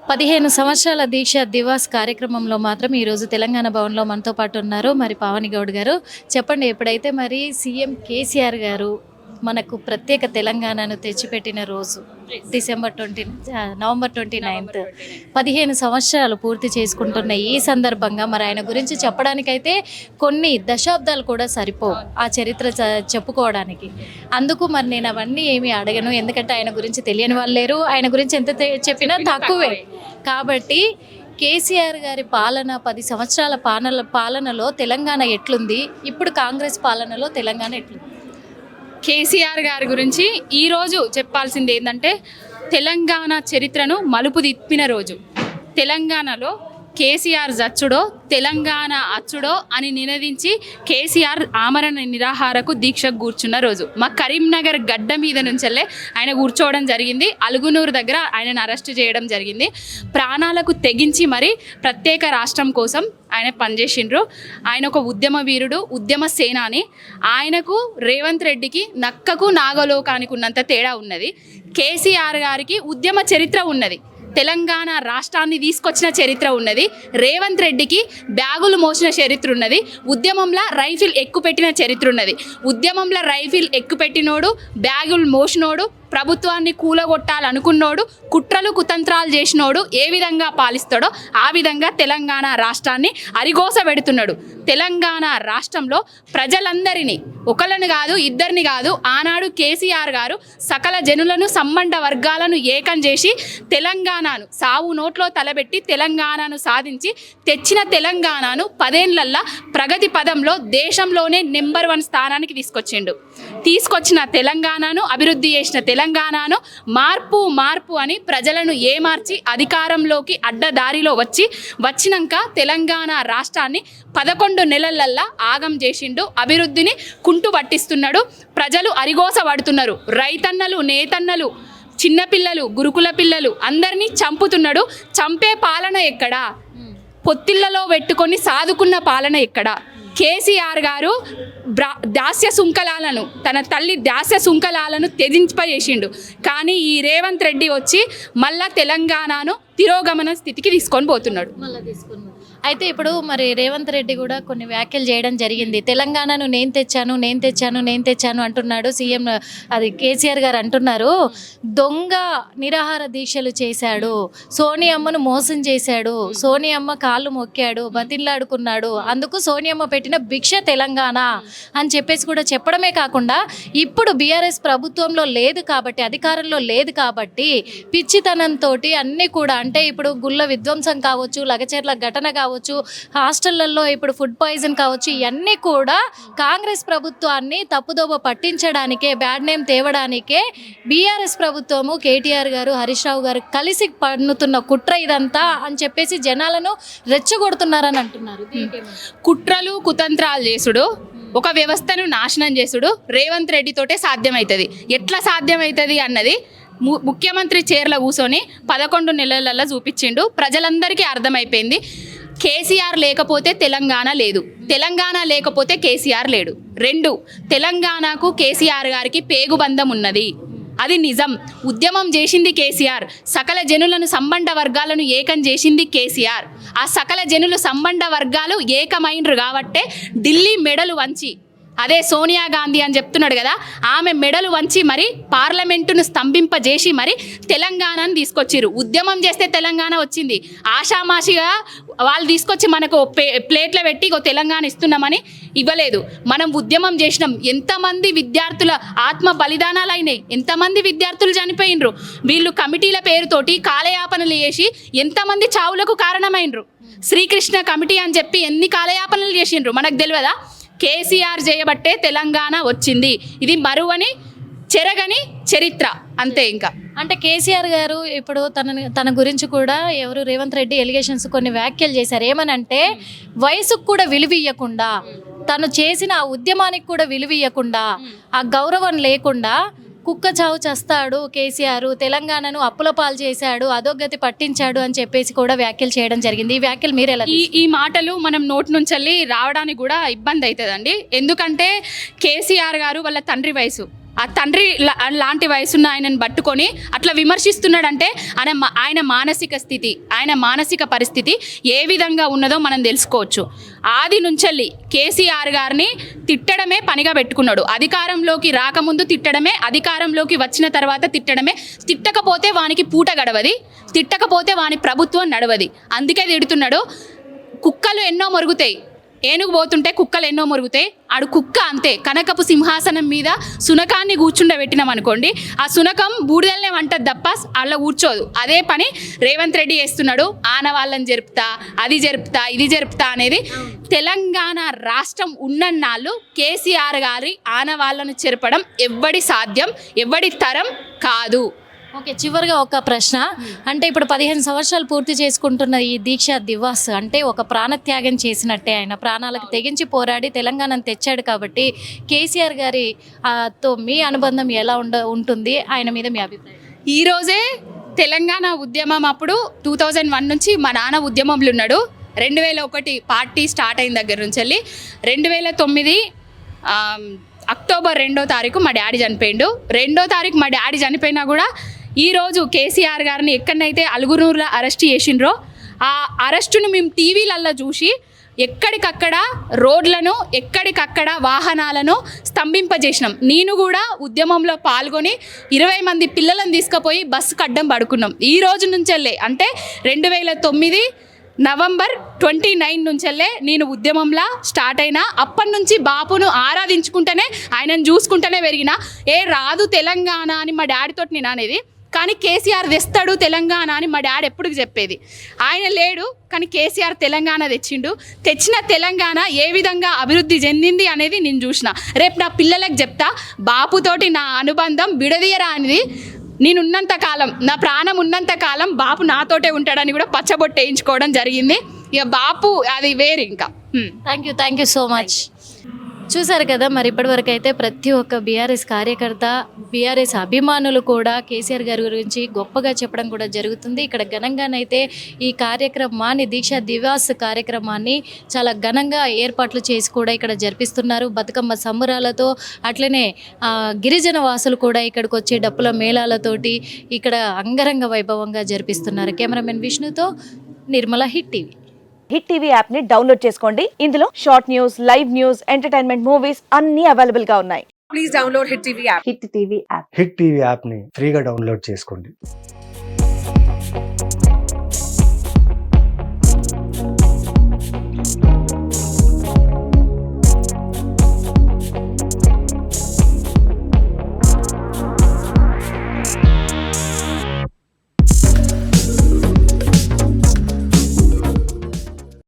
15 సంవత్సరాల దీక్ష దివాస్ కార్యక్రమంలో మాత్రం ఈరోజు తెలంగాణ భవన్లో మనతో పాటు ఉన్నారు మరి పావని గౌడ్ గారు. చెప్పండి, ఎప్పుడైతే మరి సీఎం కేసీఆర్ గారు మనకు ప్రత్యేక తెలంగాణను తెచ్చిపెట్టిన రోజు నవంబర్ 29 15 సంవత్సరాలు పూర్తి చేసుకుంటున్న ఈ సందర్భంగా మరి ఆయన గురించి చెప్పడానికైతే కొన్ని దశాబ్దాలు కూడా సరిపోవు ఆ చరిత్ర చెప్పుకోవడానికి. అందుకు మరి నేను అవన్నీ ఏమీ అడగను, ఎందుకంటే ఆయన గురించి తెలియని వాళ్ళు లేరు, ఆయన గురించి ఎంత చెప్పినా తక్కువే. కాబట్టి కేసీఆర్ గారి పాలన 10 సంవత్సరాల పాలనలో తెలంగాణ ఎట్లుంది, ఇప్పుడు కాంగ్రెస్ పాలనలో తెలంగాణ ఎట్లుంది? కేసీఆర్ గారి గురించి ఈరోజు చెప్పాల్సింది ఏంటంటే తెలంగాణ చరిత్రను మలుపు తిప్పిన రోజు. తెలంగాణలో కేసీఆర్ జచ్చుడో తెలంగాణ అచ్చుడో అని నినదించి కేసీఆర్ ఆమరణ నిరాహారకు దీక్షకు కూర్చున్న రోజు. మా కరీంనగర్ గడ్డ మీద నుంచెల్లే ఆయన కూర్చోవడం జరిగింది. అలుగునూరు దగ్గర ఆయనను అరెస్ట్ చేయడం జరిగింది. ప్రాణాలకు తెగించి మరి ప్రత్యేక రాష్ట్రం కోసం ఆయన పనిచేసిండ్రు. ఆయన ఒక ఉద్యమ వీరుడు, ఉద్యమ సేనాని. ఆయనకు రేవంత్ రెడ్డికి నక్కకు నాగలోకానికి ఉన్నంత తేడా ఉన్నది. కేసీఆర్ గారికి ఉద్యమ చరిత్ర ఉన్నది, తెలంగాణ రాష్ట్రాన్ని తీసుకొచ్చిన చరిత్ర ఉన్నది. రేవంత్ రెడ్డికి బ్యాగులు మోసిన చరిత్ర ఉన్నది, ఉద్యమంలో రైఫిల్ ఎక్కుపెట్టిన చరిత్ర ఉన్నది. ఉద్యమంలో రైఫిల్ ఎక్కుపెట్టినోడు, బ్యాగులు మోసినోడు, ప్రభుత్వాన్ని కూలగొట్టాలనుకున్నోడు, కుట్రలు కుతంత్రాలు చేసినోడు ఏ విధంగా పాలిస్తాడో ఆ విధంగా తెలంగాణ రాష్ట్రాన్ని అరిగోస పెడుతున్నాడు. తెలంగాణ రాష్ట్రంలో ప్రజలందరినీ, ఒకళ్ళని కాదు ఇద్దరిని కాదు, ఆనాడు కేసీఆర్ గారు సకల జనులను సంబంధ వర్గాలను ఏకం చేసి తెలంగాణను సావు నోట్లో తలబెట్టి తెలంగాణను సాధించి తెచ్చిన తెలంగాణను 10 ఏళ్లల్లా ప్రగతి పదంలో దేశంలోనే నెంబర్ 1 స్థానానికి తీసుకొచ్చిన తెలంగాణను, అభివృద్ధి చేసిన తెలంగాణను మార్పు అని ప్రజలను ఏమార్చి అధికారంలోకి అడ్డదారిలో వచ్చినాక తెలంగాణ రాష్ట్రాన్ని 11 నెలలల్లా ఆగం చేసిండు. అభివృద్ధిని కుంటు పట్టిస్తున్నాడు. ప్రజలు అరిగోస పడుతున్నారు. రైతన్నలు, నేతన్నలు, చిన్నపిల్లలు, గురుకుల పిల్లలు అందరినీ చంపుతున్నాడు. చంపే పాలన ఎక్కడా? పొత్తిళ్లలో పెట్టుకొని సాదుకున్న పాలన ఎక్కడా? కేసీఆర్ గారు దాస్య సుంకలాలను, తన తల్లి దాస్య సుంకలాలను త్యజింపజేసిండు. కానీ ఈ రేవంత్ రెడ్డి వచ్చి మళ్ళా తెలంగాణను తిరోగమన స్థితికి తీసుకొని పోతున్నాడు. అయితే ఇప్పుడు మరి రేవంత్ రెడ్డి కూడా కొన్ని వ్యాఖ్యలు చేయడం జరిగింది. తెలంగాణను నేను తెచ్చాను అంటున్నాడు సీఎం. అది కేసీఆర్ గారు అంటున్నారు, దొంగ నిరాహార దీక్షలు చేశాడు, సోనియమ్మను మోసం చేశాడు, సోనియమ్మ కాళ్ళు మొక్కాడు, బతిల్లాడుకున్నాడు, అందుకు సోనియమ్మ పెట్టిన భిక్ష తెలంగాణ అని చెప్పేసి కూడా చెప్పడమే కాకుండా ఇప్పుడు బీఆర్ఎస్ ప్రభుత్వంలో లేదు కాబట్టి, అధికారంలో లేదు కాబట్టి పిచ్చితనంతో అన్నీ కూడా, అంటే ఇప్పుడు గుళ్ళ విధ్వంసం కావచ్చు, లగచర్ల ఘటన కావచ్చు, హాస్టళ్లలో ఇప్పుడు ఫుడ్ పాయిజన్ కావచ్చు, ఇవన్నీ కూడా కాంగ్రెస్ ప్రభుత్వాన్ని తప్పుదోవ పట్టించడానికే, బ్యాడ్ నేమ్ తేవడానికే బీఆర్ఎస్ ప్రభుత్వము, కేటీఆర్ గారు, హరీష్ రావు గారు కలిసి పన్నుతున్న కుట్ర ఇదంతా అని చెప్పేసి జనాలను రెచ్చగొడుతున్నారని అంటున్నారు. కుట్రలు కుతంత్రాలు చేసుడు, ఒక వ్యవస్థను నాశనం చేసుడు రేవంత్ రెడ్డితోటే సాధ్యమవుతుంది. ఎట్లా సాధ్యమవుతుంది అన్నది ముఖ్యమంత్రి చైర్లో కూర్చొని 11 నెలలలో చూపించిండు. ప్రజలందరికీ అర్థమైపోయింది. కేసీఆర్ లేకపోతే తెలంగాణ లేదు, తెలంగాణ లేకపోతే కేసీఆర్ లేడు. 2, తెలంగాణకు కేసీఆర్ గారికి పేగుబంధం ఉన్నది, అది నిజం. ఉద్యమం చేసింది కేసీఆర్, సకల జనులను సంబంధ వర్గాలను ఏకం చేసింది కేసీఆర్. ఆ సకల జనులు సంబంధ వర్గాలు ఏకమైనరు కాబట్టే ఢిల్లీ మెడలు వంచి, అదే సోనియా గాంధీ అని చెప్తున్నాడు కదా, ఆమె మెడలు వంచి మరి పార్లమెంటును స్తంభింపజేసి మరి తెలంగాణను తీసుకొచ్చిర్రు. ఉద్యమం చేస్తే తెలంగాణ వచ్చింది. ఆషామాషిగా వాళ్ళు తీసుకొచ్చి మనకు ప్లేట్లో పెట్టి తెలంగాణ ఇస్తున్నామని ఇవ్వలేదు. మనం ఉద్యమం చేసినాం. ఎంతమంది విద్యార్థుల ఆత్మ బలిదానాలు అయినాయి, ఎంతమంది విద్యార్థులు చనిపోయినరు. వీళ్ళు కమిటీల పేరుతోటి కాలయాపనలు చేసి ఎంతమంది చావులకు కారణమైనరు. శ్రీకృష్ణ కమిటీ అని చెప్పి ఎన్ని కాలయాపనలు చేసిండ్రు మనకు తెలియదా? కేసీఆర్ చేయబట్టే తెలంగాణ వచ్చింది. ఇది మరువని చెరగని చరిత్ర, అంతే. ఇంకా అంటే కేసీఆర్ గారు ఇప్పుడు తన గురించి కూడా ఎవరు రేవంత్ రెడ్డి ఎలిగేషన్స్ కొన్ని వ్యాఖ్యలు చేశారు. ఏమనంటే వయసుకు కూడా విలువ ఇవ్వకుండా, తను చేసిన ఆ ఉద్యమానికి కూడా విలువ ఇవ్వకుండా, ఆ గౌరవం లేకుండా కుక్క చావు చేస్తాడు కేసీఆర్, తెలంగాణను అప్పుల పాలు చేశాడు, అధోగతి పట్టించాడు అని చెప్పేసి కూడా వ్యాఖ్యలు చేయడం జరిగింది. ఈ వ్యాఖ్యలు మీరు ఎలా? ఈ మాటలు మనం నోటి నుంచి రావడానికి కూడా ఇబ్బంది అవుతుందండి. ఎందుకంటే కేసీఆర్ గారు వాళ్ళ తండ్రి వయసు ఆ తండ్రి లాంటి వయసున్న ఆయనను పట్టుకొని అట్లా విమర్శిస్తున్నాడంటే ఆయన మానసిక స్థితి, ఆయన మానసిక పరిస్థితి ఏ విధంగా ఉన్నదో మనం తెలుసుకోవచ్చు. ఆది నుంచెల్లి కేసీఆర్ గారిని తిట్టడమే పనిగా పెట్టుకున్నాడు. అధికారంలోకి రాకముందు తిట్టడమే, అధికారంలోకి వచ్చిన తర్వాత తిట్టడమే. తిట్టకపోతే వానికి పూట గడవది, తిట్టకపోతే వాని ప్రభుత్వం నడవది. అందుకే తిడుతున్నాడు. కుక్కలు ఎన్నో మొరుగుతాయి, ఏనుగు పోతుంటే కుక్కలు ఎన్నో మొరుగుతాయి. ఆడు కుక్క అంతే. కనకపు సింహాసనం మీద సునకాన్ని కూర్చుండబెట్టినాం అనుకోండి, ఆ సునకం బూడిదలనే వంటది తప్ప అలా కూర్చోదు. అదే పని రేవంత్ రెడ్డి చేస్తున్నాడు. ఆనవాళ్ళని జరుపుతా, అది జరుపుతా, ఇది జరుపుతా అనేది. తెలంగాణ రాష్ట్రం ఉన్నన్నాళ్ళు కేసీఆర్ గారి ఆనవాళ్ళను చెరపడం ఎవ్వడి సాధ్యం, ఎవ్వడి తరం కాదు. ఓకే, చివరిగా ఒక ప్రశ్న. అంటే ఇప్పుడు 15 సంవత్సరాలు పూర్తి చేసుకుంటున్న ఈ దీక్ష దివాస్ అంటే ఒక ప్రాణత్యాగం చేసినట్టే. ఆయన ప్రాణాలకు తెగించి పోరాడి తెలంగాణను తెచ్చాడు కాబట్టి కేసీఆర్ గారి తో మీ అనుబంధం ఎలా ఉంటుంది, ఆయన మీద మీ అభిప్రాయం? ఈరోజే తెలంగాణ ఉద్యమం అప్పుడు 2001 నుంచి మా నాన్న ఉద్యమంలో ఉన్నాడు. 2001 పార్టీ స్టార్ట్ అయిన దగ్గర నుంచి వెళ్ళి 2009 అక్టోబర్ 2వ తారీఖు మా డాడీ చనిపోయిండు. 2వ తారీఖు మా డాడీ చనిపోయినా కూడా ఈరోజు కేసీఆర్ గారిని ఎక్కడనైతే అలుగునూరులో అరెస్ట్ చేసిండ్రో ఆ అరెస్టును మేము టీవీలల్లో చూసి ఎక్కడికక్కడ రోడ్లను, ఎక్కడికక్కడ వాహనాలను స్తంభింపజేసినాం. నేను కూడా ఉద్యమంలో పాల్గొని 20 మంది పిల్లలను తీసుకుపోయి బస్సుకు అడ్డం పడుకున్నాం. ఈ రోజు నుంచెల్లే అంటే 2009 నవంబర్ 29 నుంచెల్లే నేను ఉద్యమంలా స్టార్ట్ అయినా. అప్పటి నుంచి బాపును ఆరాధించుకుంటేనే, ఆయనను చూసుకుంటూనే పెరిగిన. రాదు తెలంగాణ అని మా డాడీతో నేను అనేది, కానీ కేసీఆర్ తెస్తాడు తెలంగాణ అని మా డాడీ ఎప్పుడు చెప్పేది. ఆయన లేడు కానీ కేసీఆర్ తెలంగాణ తెచ్చిండు. తెచ్చిన తెలంగాణ ఏ విధంగా అభివృద్ధి చెందింది అనేది నేను చూసిన. రేపు నా పిల్లలకు చెప్తా, బాపుతోటి నా అనుబంధం విడదీయరా అనేది. నేనున్నంత కాలం, నా ప్రాణం ఉన్నంత కాలం బాపు నాతోటే ఉంటాడని కూడా పచ్చబొట్టు వేయించుకోవడం జరిగింది. ఇక బాపు అది వేరు. ఇంకా థ్యాంక్ యూ సో మచ్. చూసారు కదా, మరి ఇప్పటివరకు అయితే ప్రతి ఒక్క బీఆర్ఎస్ కార్యకర్త, బీఆర్ఎస్ అభిమానులు కూడా కేసీఆర్ గారి గురించి గొప్పగా చెప్పడం కూడా జరుగుతుంది. ఇక్కడ ఘనంగానైతే ఈ కార్యక్రమాన్ని, దీక్షా దివాస్ కార్యక్రమాన్ని చాలా ఘనంగా ఏర్పాట్లు చేసి కూడా ఇక్కడ జరిపిస్తున్నారు. బతుకమ్మ సంబరాలతో, అట్లనే గిరిజన వాసులు కూడా ఇక్కడికి వచ్చే డప్పుల మేళాలతోటి ఇక్కడ అంగరంగ వైభవంగా జరిపిస్తున్నారు. కెమెరామెన్ విష్ణుతో Nirmala, hit TV. Hit TV app ని డౌన్లోడ్ చేసుకోండి. ఇందులో short news, live news, entertainment movies అన్ని అవైలబుల్ గా ఉన్నాయి. Please download Hit TV app. Hit TV app. Hit TV యాప్ని ఫ్రీగా డౌన్లోడ్ చేసుకోండి.